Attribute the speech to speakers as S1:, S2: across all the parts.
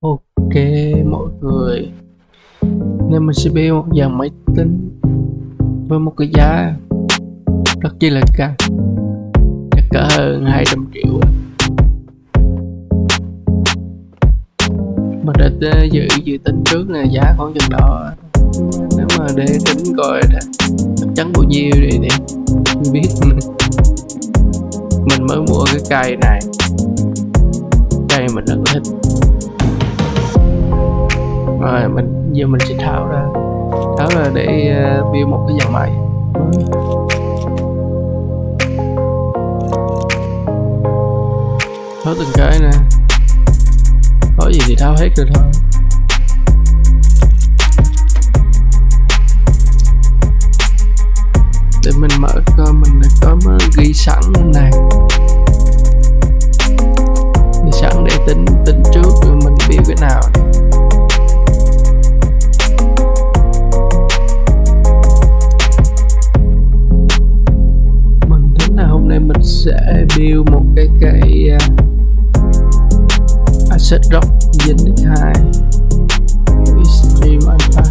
S1: Ok mọi người, nên mình sẽ build một dàn máy tính với một cái giá rất chi là cao, chắc cả hơn 200 triệu. Mình đã dự tính trước là giá khoảng chừng đó. Nếu mà để tính coi là chắc chắn bao nhiêu thì không biết. Mình mới mua cái cây này, cây mình rất là thích. Rồi giờ mình sẽ tháo ra để build một cái dàn máy. Tháo từng cái nè, có gì thì tháo hết rồi thôi. Để mình mở coi mình đã có ghi sẵn bên này, ghi sẵn để tính trước rồi mình build cái nào. Mình tính là hôm nay mình sẽ build một cái Asset Rock Gen X2 Extreme Alpha.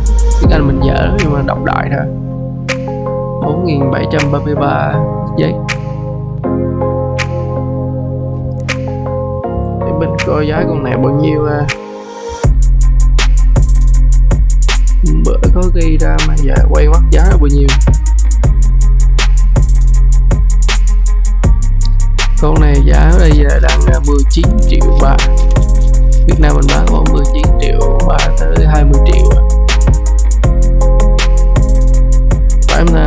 S1: Tiếng Anh mình dở nhưng mà đọc đại thôi. 4733 giây. Để mình coi giá con này bao nhiêu. Bữa có ghi ra mà giờ quay mất giá là bao nhiêu. Con này giá bây giờ đang 19 triệu 3. Việt Nam mình bán khoảng 19 triệu 3 tới 20 triệu. Phải em nè.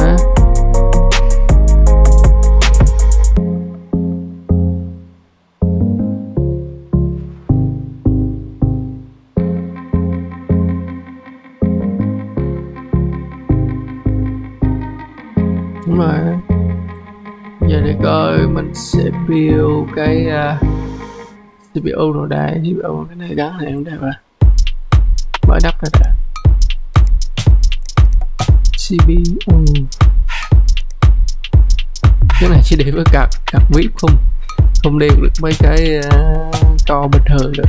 S1: Đúng rồi. Giờ để coi mình sẽ build cái CPU nội đại. CPU cái này gắn này không đẹp à, mới đắp ra đã. CPU cái này chỉ để với card VIP không đeo được mấy cái co bình thường được,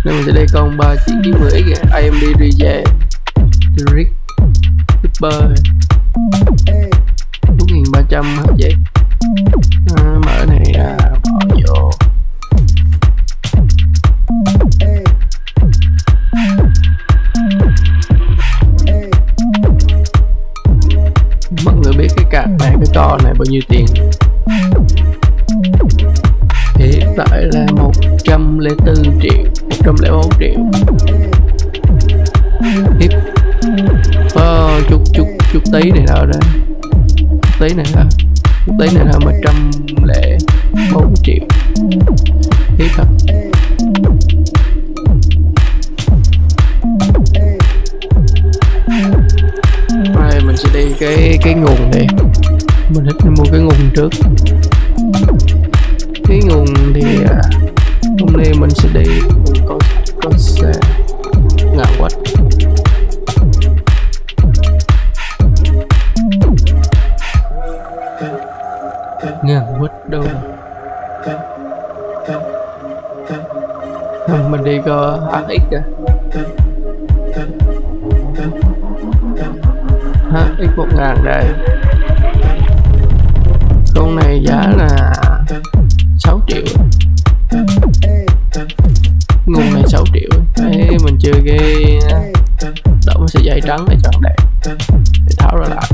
S1: nên mình sẽ đây con 3990 kìa, AMD Ryzen RX Super 4300 HZ. Mở này bỏ vô. Mọi người biết cái card này, cái con này bao nhiêu tiền? Hiện tại là 104 triệu, 104 triệu. Tiếp chút tí này đâu đây, chút tí này là 104 triệu. Tiếp thật. Rồi mình sẽ đi cái nguồn này. Mình thích mua cái nguồn trước. Cái nguồn thì hôm nay mình sẽ đi có xe ngàn watt. Ngàn watt đâu? Mình đi có HX kìa. HX 1000 đây. Con này giá là 6 triệu. Nguồn này 6 triệu. Đấy, mình chơi cái đậu sợi dây trắng này cho đẹp. Để tháo ra lại.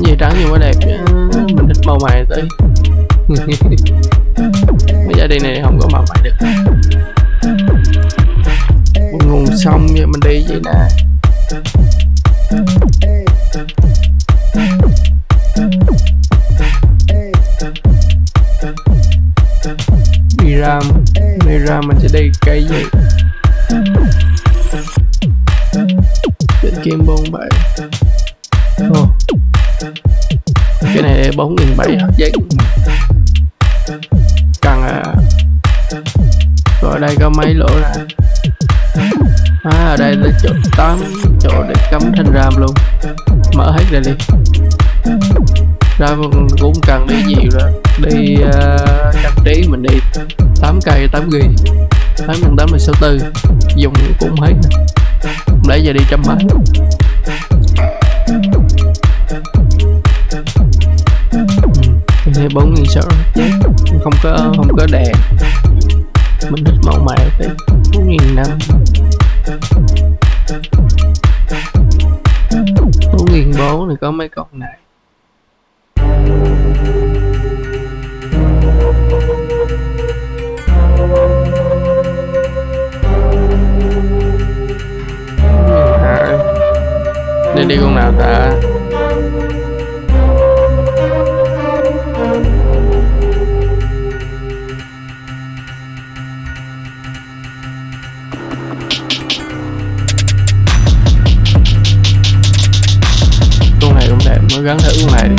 S1: Dây trắng nhưng mà đẹp, mình thích màu mày tới. Mấy gia đình này không có màu mày được. Một nguồn xong như mình đi vậy nè. Đi RAM mình sẽ đi cây gì? Trên kim 47. Cái này 4700 HZ. Cần rồi đây có mấy lỗ nè. ở đây là chỗ 8 chỗ để cắm thanh RAM luôn, mở hết ra đi. RAM cũng cần đi nhiều rồi, đi trang trí mình đi 8 cây 8 GB 8x8 là 64, dùng cũng hết nãy giờ đi trăm mấy. Cái 4.600 không có đèn, mình thích mẫu mã tí 4.500 4.400 thì có mấy con này. Nên đi con nào ta? Con này cũng đẹp, mới gắn thử con này đi.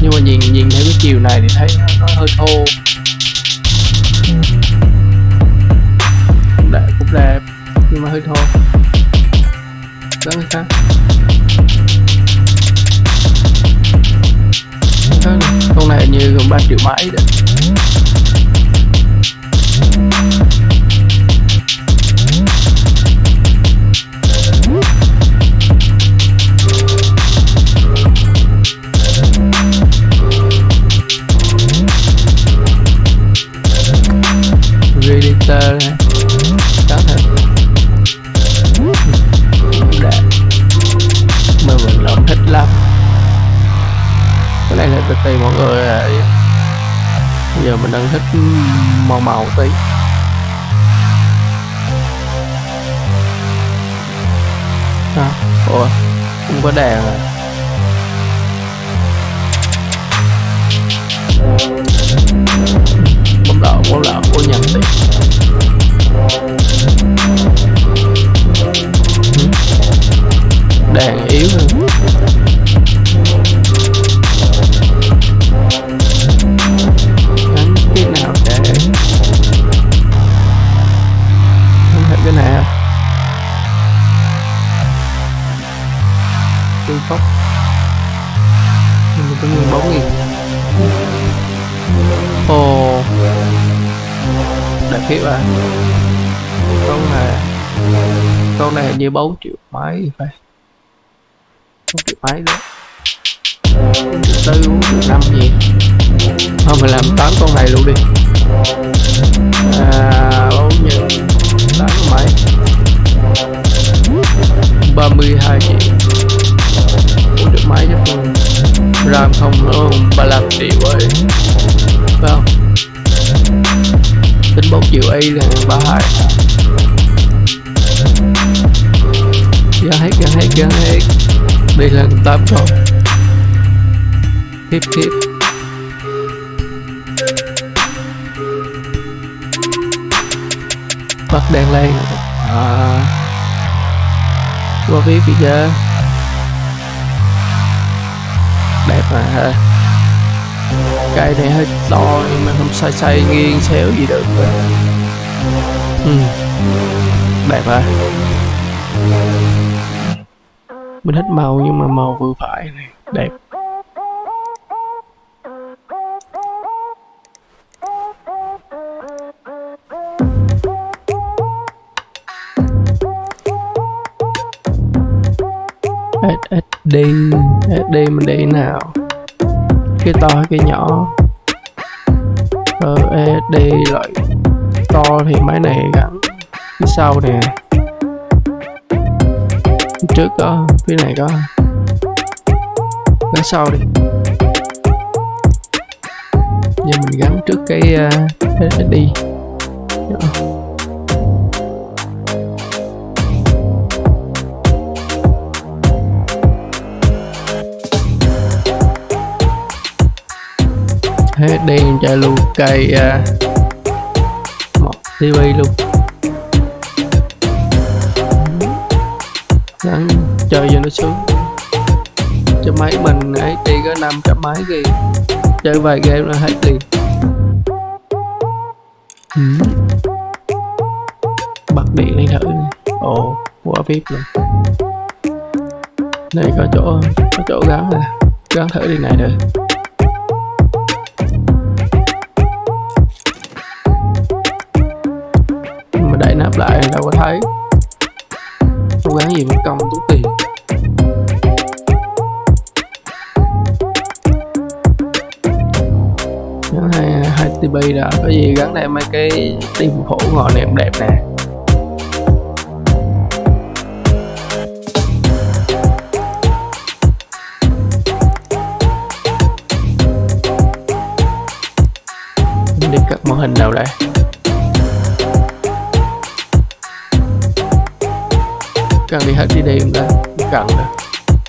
S1: Nhưng mà nhìn theo cái chiều này thì thấy nó hơi thô. Cũng đẹp nhưng mà hơi thô. Gắn cái khác. Con này như gần 3 triệu mấy đấy. Predator này có thể đẹp mà mình làm thích lắm. Cái này là tùy mọi người à. Giờ mình đang thích màu tí. Ủa không có đèn à. Bấm đỏ của nhầm tí. Đèn yếu hơn. Gắn cái nào để không thể cái này tương phốc mình có 14.000. Ồ đẹp khiếp à. Con này hình như 4 triệu mấy phải, 4 triệu mấy đó, 4 triệu 4 triệu 5 gì. Thôi mình làm 8 con này luôn đi. 4 nhân 8 mấy 32 triệu, 4 triệu mấy chắc luôn. RAM không nó 35 triệu ấy phải không? Tính 4 triệu y là 32. Gắn hết đây là 8 con. Tiếp bắt đèn lên qua biết bây giờ đẹp mà ha. Cây này hơi to nhưng mà không xoay nghiêng xéo gì được. Đẹp à. Mình thích màu nhưng mà màu vừa phải này đẹp. SD mình để nào? Cái to hay cái nhỏ? SD loại to thì máy này gắn phía sau nè. Trước có, phía này có, gắn sau đi. Giờ mình gắn trước cái SD. Thế đen cho luôn cây một TV luôn. Gắn chơi cho nó sướng. Cho máy mình ấy đi có 500 mấy gì, chơi vài game là hết tiền. điện lên thử nè. Ồ, quá vip luôn. Đây có chỗ gắn nè, gắn thử đi này được. Mà đẩy nắp lại đâu có thấy. Không gắn gì mất công tốn tiền. Gắn hai TB đã, có gì gắn đây mấy cái tim khổ ngọn này cũng đẹp nè. Đi cắt màn hình nào đây? Cần đi hết đi không ta? Cần rồi.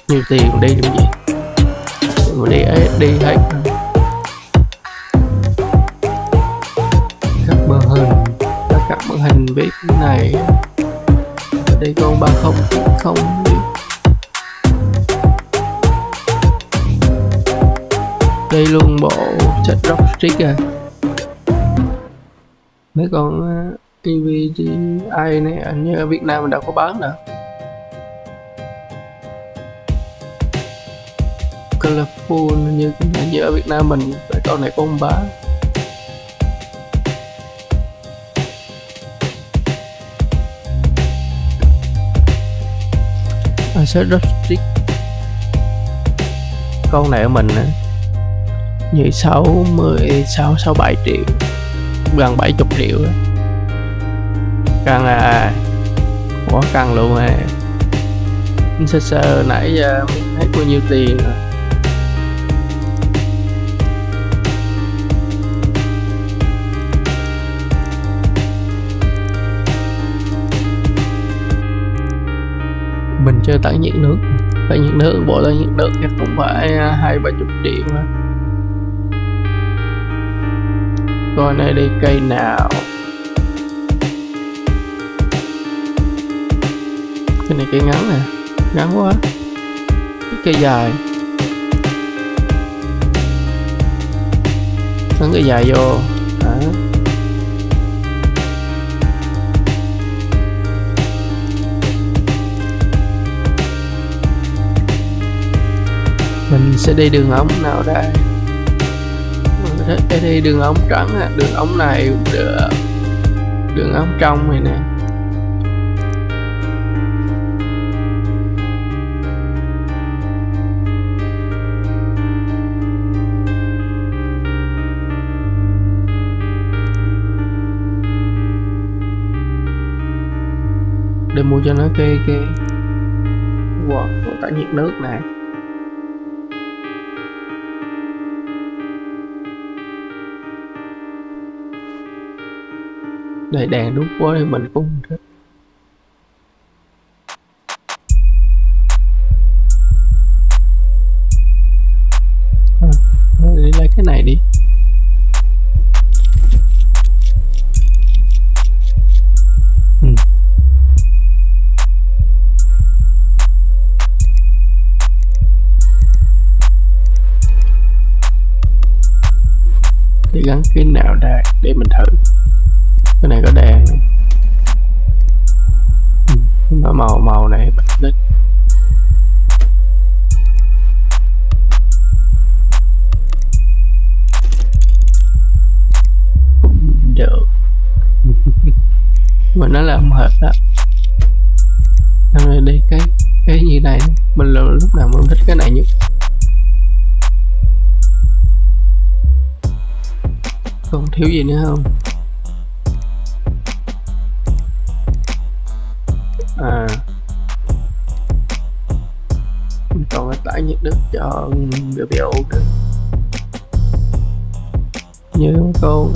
S1: Nhiều tiền đi làm gì? Mà đi hết. Cắt màn hình, cắt màn hình biết cái này. Ở đây con 3090 đây luôn bộ set rock stick à. Mấy con EVGA này anh như ở Việt Nam mình đâu có bán đâu. Colorful như ở Việt Nam mình cái con này không bán. Set rock stick con này của mình như 67 triệu, gần 70 triệu đó. Căng à, quá căng luôn à. Sơ nãy giờ mình thấy bao nhiêu tiền rồi. Mình chơi tản nhiệt nước, bộ tản nhiệt nước chắc cũng phải 20-30 triệu đó. Coi này đi cây nào. Cái này cây ngắn nè, ngắn quá. Cái cây dài, gắn cây dài vô. Đó. Mình sẽ đi đường ống nào đây? Mình đi đường ống trắng, đường ống này cũng được. Đường ống trong này nè. Để mua cho nó cái tản nhiệt nước này. Đây đèn đúc quá thì mình cũng không thích. Đi lấy cái này đi. Để gắn cái nào đây để mình thử. Cái này có đèn này. Màu này bật lên. Cũng được. Mà nó làm hết đó. Này đi cái như này mình lúc nào mình thích cái này nhất. Còn thiếu gì nữa không? Còn cái tải nhiệt nước cho BBO được. Như con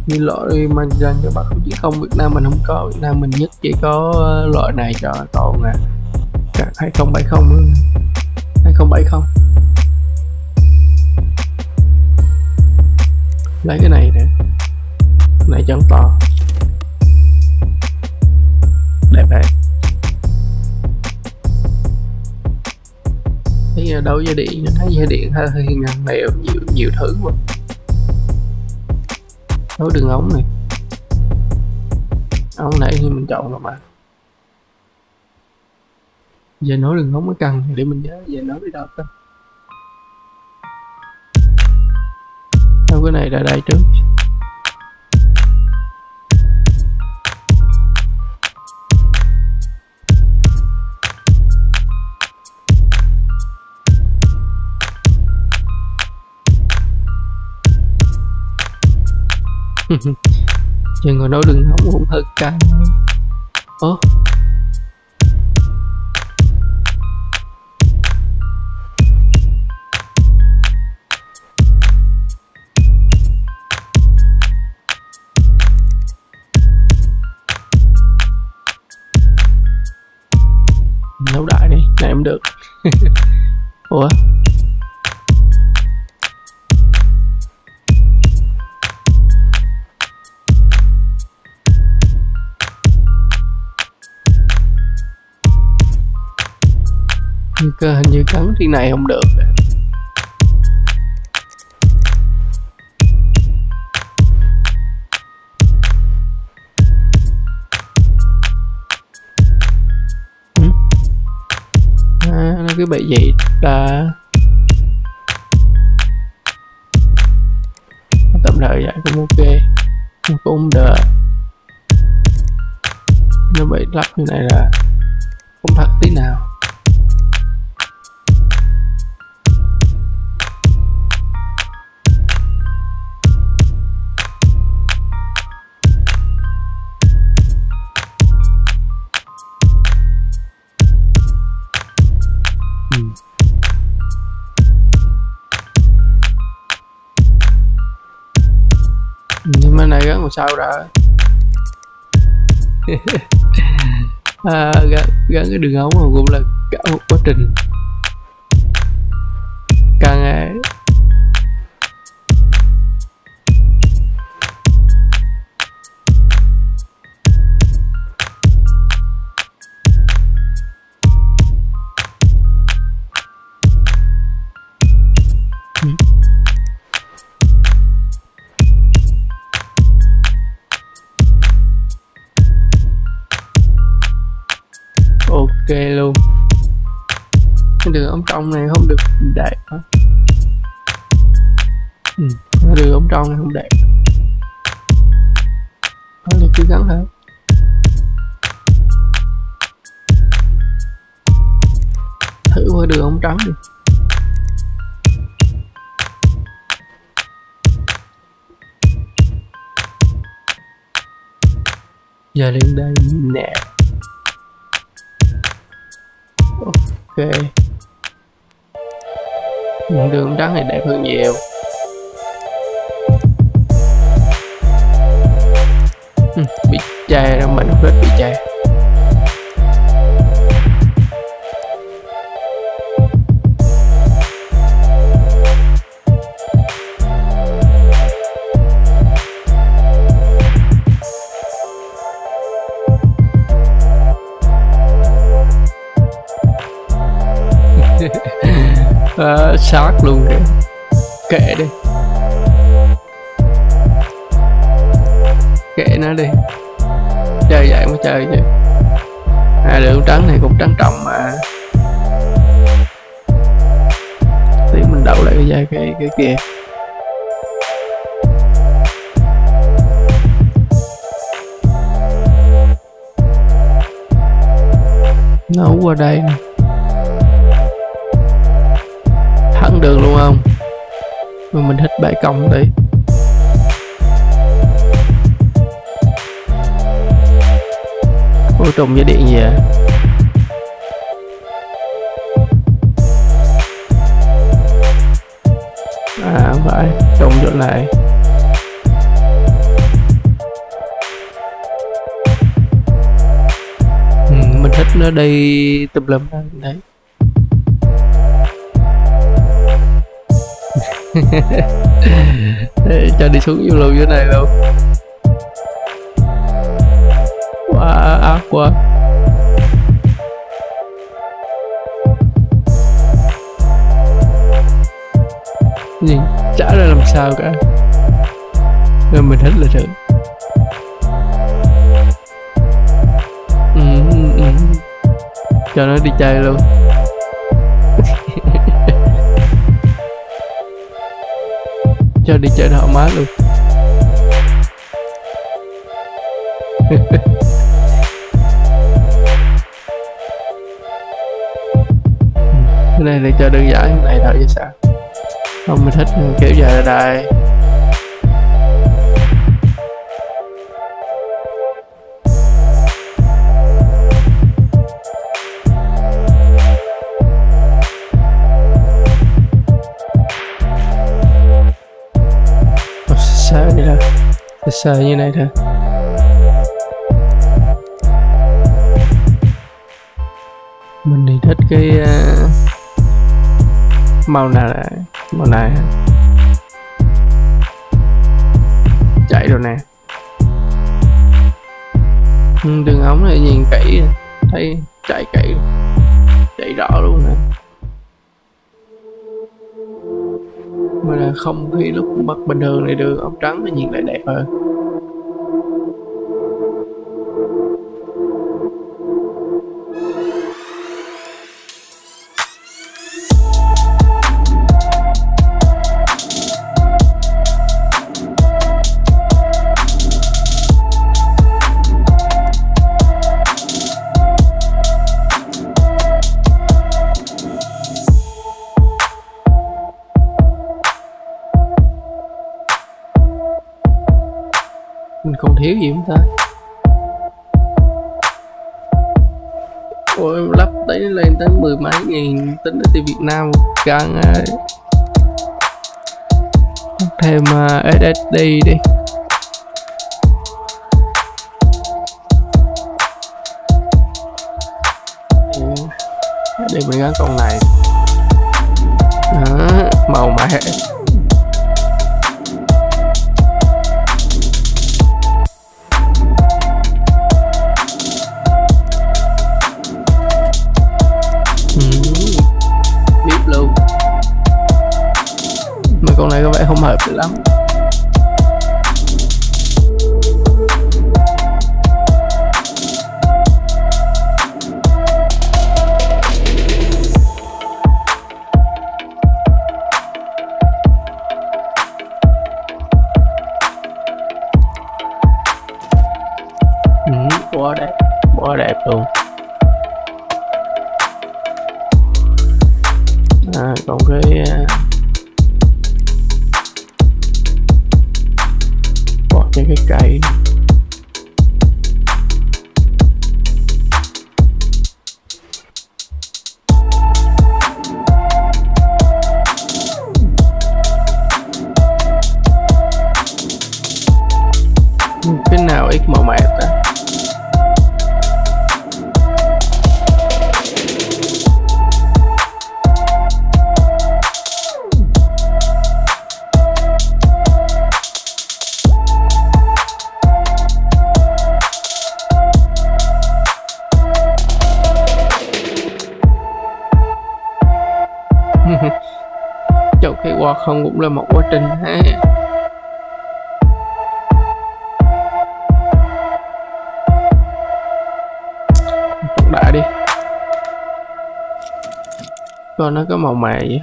S1: như loại mang dành cho bạn chứ không, Việt Nam mình không có. Việt Nam mình nhất chỉ có loại này cho còn 2070 2070 lấy cái này nè, này chân to đẹp đấy. Thấy đâu dây điện, thấy dây điện hơi ngăn nèo nhiều thứ mà. Nối đường ống này Ông nãy thì mình chọn rồi mà. Giờ nói đừng hóng cái căng để mình nhớ giờ nói đi đâu ta. Sao cái này ra đây trước. Giờ ngồi nấu đường hóng cũng hơi căng. Ủa? Nấu đại đi, này em được. Ủa? Hình như cắn trên này không được. Nó cứ bị vậy ta. Tạm thời vậy cũng ok, cũng được. Nó bị lắp như này là không thật tí nào. Nhưng mà này gắn một sao ra. Gắn cái đường ống mà cũng là cả một quá trình càng ấy. Ok luôn. Cái đường ống trong này không được đẹp hả? Cái đường ống trong này không đẹp. Đó là cứ gắn hết. Thử qua đường ống trắng đi. Giờ lên đây nè. Ok. Đường trắng này đẹp hơn nhiều. Bị chai ra mình hết bị chai. Sát luôn kìa. Kệ đi. Kệ nó đi. Chơi vậy mới chơi chứ. Đường trắng này cũng trắng trọng mà. Tí mình đậu lại cái dây cái kia. Nấu qua đây nè. Thẳng đường luôn không? Mà mình hít bãi cong tí. Ôi trùng dây điện gì à? Không phải, trùng chỗ này. Mình thích nó đi tùm lum đấy. Cho đi xuống vô lùi chỗ này luôn. Wow, ác quá. Nhìn chả ra làm sao cả. Nên mình thích là được. cho nó đi chơi luôn. Cho đi chơi thoải mái luôn. Cái này để cho đơn giản cái này thôi chứ sao. Không, mình thích kiểu dài là đài. Xa đi thôi, xa như này thôi. Mình thì thích cái màu này, màu này chạy rồi nè. Đường ống này nhìn kỹ thấy chạy kỹ, chạy rõ luôn nè. Mà là không khí lúc bật bình thường này đường ống trắng nó nhìn lại đẹp hơn. Mình còn thiếu gì không ta? Ôi lắp đấy lên tới 10 mấy nghìn, tính đến từ Việt Nam một căn. Thêm SSD đi. Để mình gắn con này. Đó, màu mẹ. Biết luôn. Mà con này có vẻ không hợp lắm. Quá đẹp luôn. Còn cái bỏ cái cây cái nào ít màu mè ta. Chọn cái quạt không cũng là một quá trình ha. Chọn đại đi. Coi nó có màu mè gì.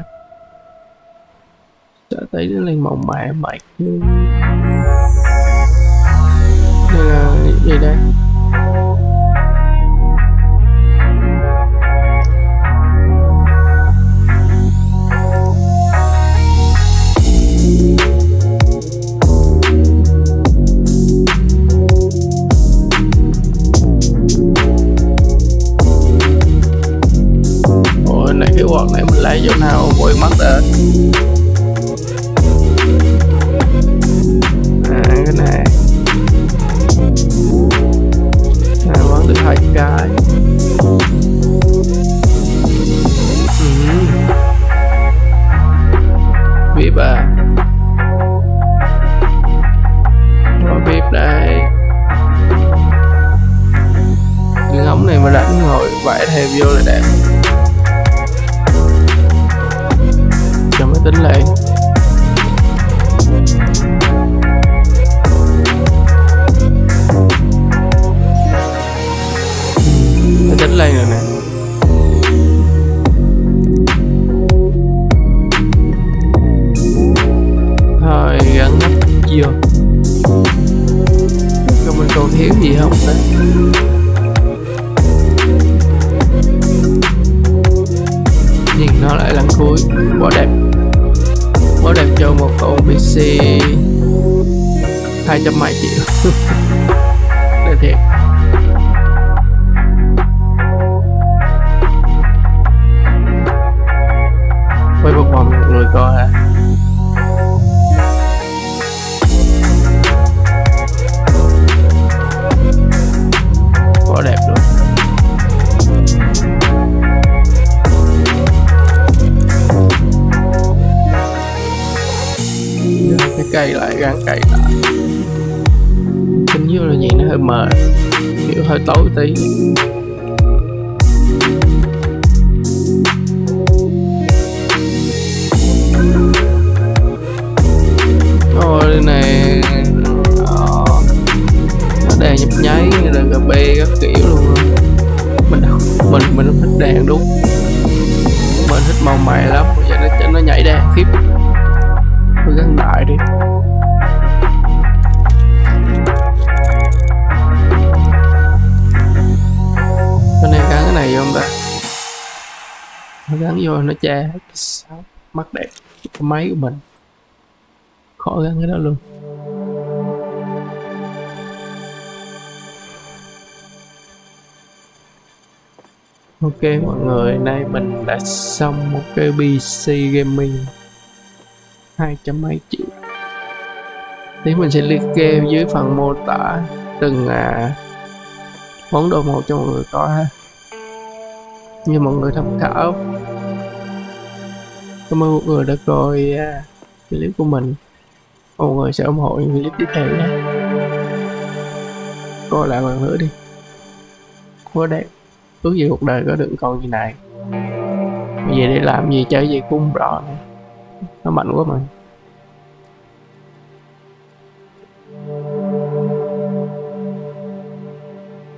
S1: Sợ thấy nó lên màu mè mệt. Đây là gì đây? Cái quạt này mình lấy chỗ nào vội mất rồi. Cái này vẫn được 2 cái. Vip à, có vip đây. Cái ống này mà đánh ngồi vẽ thêm vô là đẹp. Cho máy tính lên. Máy tính lên rồi nè. gắng cày lại. Chính như là nhìn nó hơi mờ, kiểu hơi tối tí. Rồi này nó đèn nhấp nháy RGB các kiểu luôn. Mình không thích đèn đúng, mình thích màu mè lắm, vậy nó nhảy đèn khiếp. Tôi gắn đại đi. Bên này gắn cái này vô không ta? Nó gắn vô nó che mắt đẹp cái máy của mình, khó gắn cái đó luôn. Ok mọi người, nay mình đã xong một cái PC gaming 2 mấy triệu. Thì mình sẽ liệt kê dưới phần mô tả từng món đồ một cho mọi người coi ha, như mọi người tham khảo. Cảm ơn mọi người đã coi clip của mình. Mọi người sẽ ủng hộ những clip tiếp theo nhé. Coi lại lần nữa đi, quá đẹp. Ước gì cuộc đời có được con như này. Về để làm gì chơi gì cũng rõ, nó mạnh quá mà.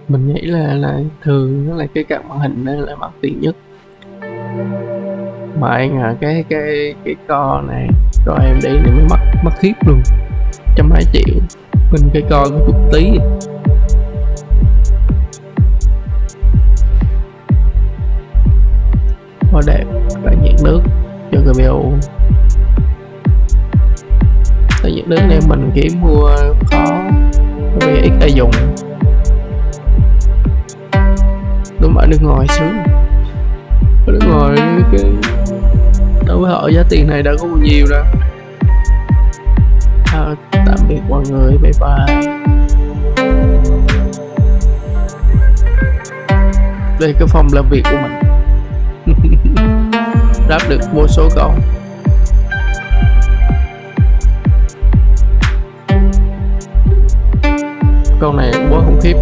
S1: Mình nghĩ là thường nó là cái card màn hình đó là mắc tiền nhất. Mà anh cái con này, con em đi này mới mắc khiếp luôn, 120 triệu. Mình cái con có chút tí. Quá đẹp, đã nhiệt nước cho GPU. Tại nhiệt nước này mình kiếm mua khó, vì ít ai dùng. Đúng ở nước ngoài sướng, ở nước ngoài cái đối với họ giá tiền này đã có bao nhiêu đâu. Tạm biệt mọi người, bye bye. Đây cái phòng làm việc của mình. Đáp được vô số câu. Câu này quá khủng khiếp.